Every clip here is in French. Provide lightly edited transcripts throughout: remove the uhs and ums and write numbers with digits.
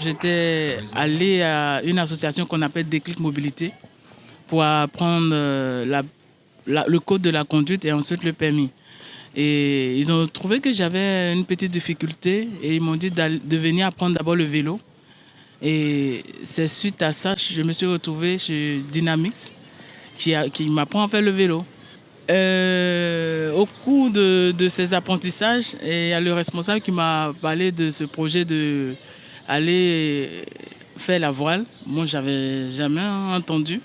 J'étais allé à une association qu'on appelle Déclic Mobilité pour apprendre le code de la conduite et ensuite le permis. Et ils ont trouvé que j'avais une petite difficulté et ils m'ont dit de venir apprendre d'abord le vélo. Et c'est suite à ça que je me suis retrouvé chez Dynamix qui m'apprend à faire le vélo. Au cours de ces apprentissages, il y a le responsable qui m'a parlé de ce projet d'aller faire la voile. Moi, j'avais jamais entendu,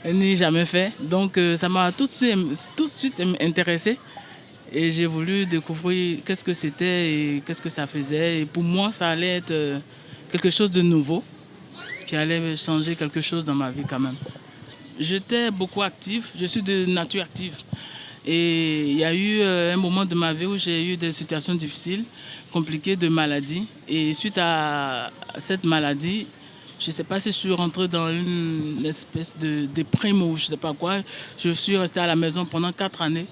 ni jamais fait. Donc, ça m'a tout de suite intéressé. Et j'ai voulu découvrir qu'est-ce que c'était et qu'est-ce que ça faisait. Et pour moi, ça allait être quelque chose de nouveau, qui allait changer quelque chose dans ma vie quand même. J'étais beaucoup active, je suis de nature active. Et il y a eu un moment de ma vie où j'ai eu des situations difficiles, compliquées de maladie. Et suite à cette maladie, je ne sais pas si je suis rentrée dans une espèce de déprime ou je ne sais pas quoi. Je suis restée à la maison pendant 4 années.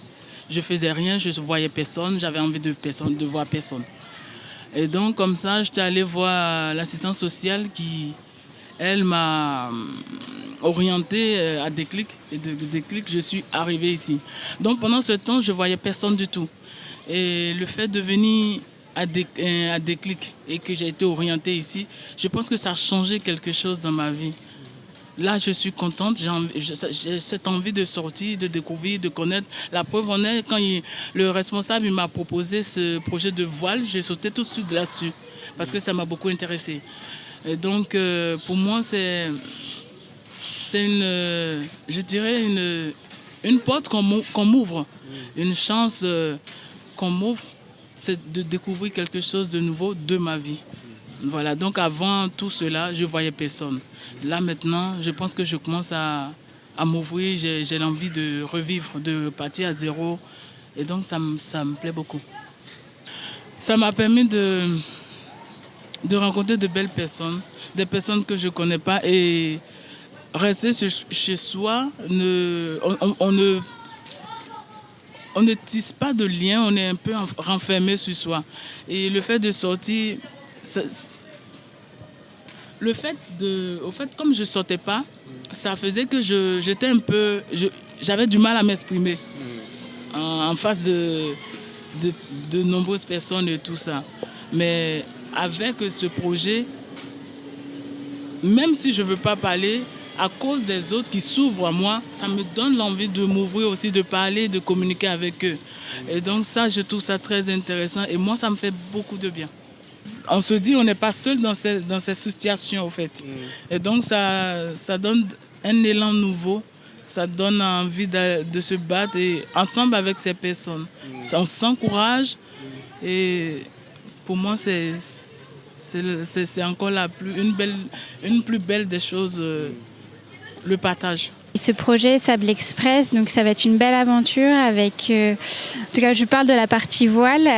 Je ne faisais rien, je ne voyais personne, j'avais envie de voir personne. Et donc comme ça, j'étais allée voir l'assistante sociale qui, elle, m'a orientée à Déclic. Et de Déclic, je suis arrivée ici. Donc pendant ce temps, je ne voyais personne du tout. Et le fait de venir à Déclic et que j'ai été orientée ici, je pense que ça a changé quelque chose dans ma vie. Là, je suis contente, j'ai cette envie de sortir, de découvrir, de connaître. La preuve en est, quand le responsable m'a proposé ce projet de voile, j'ai sauté tout de suite là-dessus parce que ça m'a beaucoup intéressée. Et donc, pour moi, c'est je dirais une porte qu'on m'ouvre, une chance qu'on m'ouvre, c'est de découvrir quelque chose de nouveau de ma vie. Voilà, donc avant tout cela, je ne voyais personne. Là maintenant, je pense que je commence à m'ouvrir, j'ai l'envie de revivre, de partir à zéro. Et donc ça me plaît beaucoup. Ça m'a permis de rencontrer de belles personnes, des personnes que je ne connais pas. Et rester chez soi, on ne tisse pas de lien, on est un peu renfermé sur soi. Et le fait de sortir... comme je ne sortais pas, ça faisait que j'étais un peu... J'avais du mal à m'exprimer en face de nombreuses personnes et tout ça. Mais avec ce projet, même si je ne veux pas parler, à cause des autres qui s'ouvrent à moi, ça me donne l'envie de m'ouvrir aussi, de parler, de communiquer avec eux. Et donc ça, je trouve ça très intéressant et moi, ça me fait beaucoup de bien. On se dit on n'est pas seul dans ces situations, au fait. Et donc, ça donne un élan nouveau. Ça donne envie de se battre et ensemble avec ces personnes. On s'encourage. Et pour moi, c'est encore une plus belle des choses, le partage. Ce projet Sable Express, donc ça va être une belle aventure avec, en tout cas je parle de la partie voile,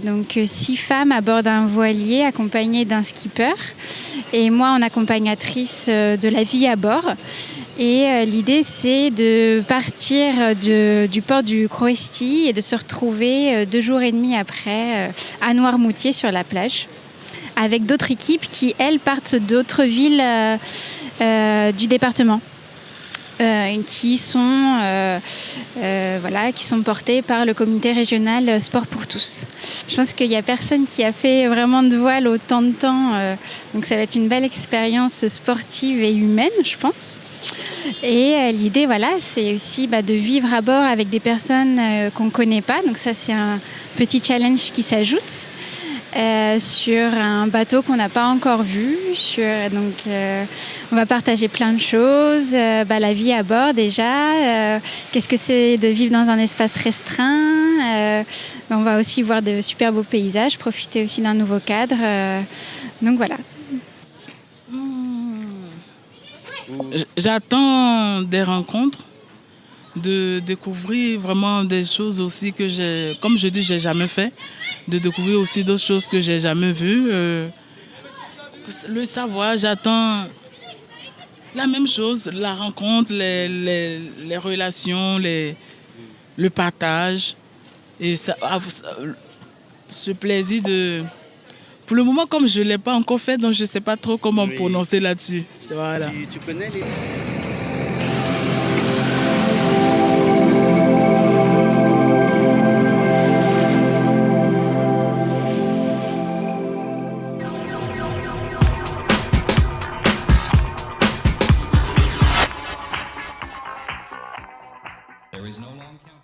donc 6 femmes à bord d'un voilier accompagnées d'un skipper et moi en accompagnatrice de la vie à bord. Et l'idée c'est de partir du port du Croesti et de se retrouver 2 jours et demi après à Noirmoutier sur la plage avec d'autres équipes qui elles partent d'autres villes du département. Qui sont portés par le comité régional Sport pour tous. Je pense qu'il n'y a personne qui a fait vraiment de voile autant de temps, donc ça va être une belle expérience sportive et humaine, je pense. Et l'idée, c'est aussi de vivre à bord avec des personnes qu'on ne connaît pas, donc ça c'est un petit challenge qui s'ajoute. Sur un bateau qu'on n'a pas encore vu. On va partager plein de choses. La vie à bord déjà. Qu'est-ce que c'est de vivre dans un espace restreint. On va aussi voir de super beaux paysages, profiter aussi d'un nouveau cadre. Donc voilà. J'attends des rencontres, de découvrir vraiment des choses aussi que comme je dis, j'ai jamais fait, de découvrir aussi d'autres choses que j'ai jamais vues. Le savoir, j'attends la même chose, la rencontre, les relations, le partage et ce plaisir Pour le moment, comme je ne l'ai pas encore fait, donc je ne sais pas trop comment me Oui. prononcer là-dessus. Voilà. Tu connais les... There is no long count.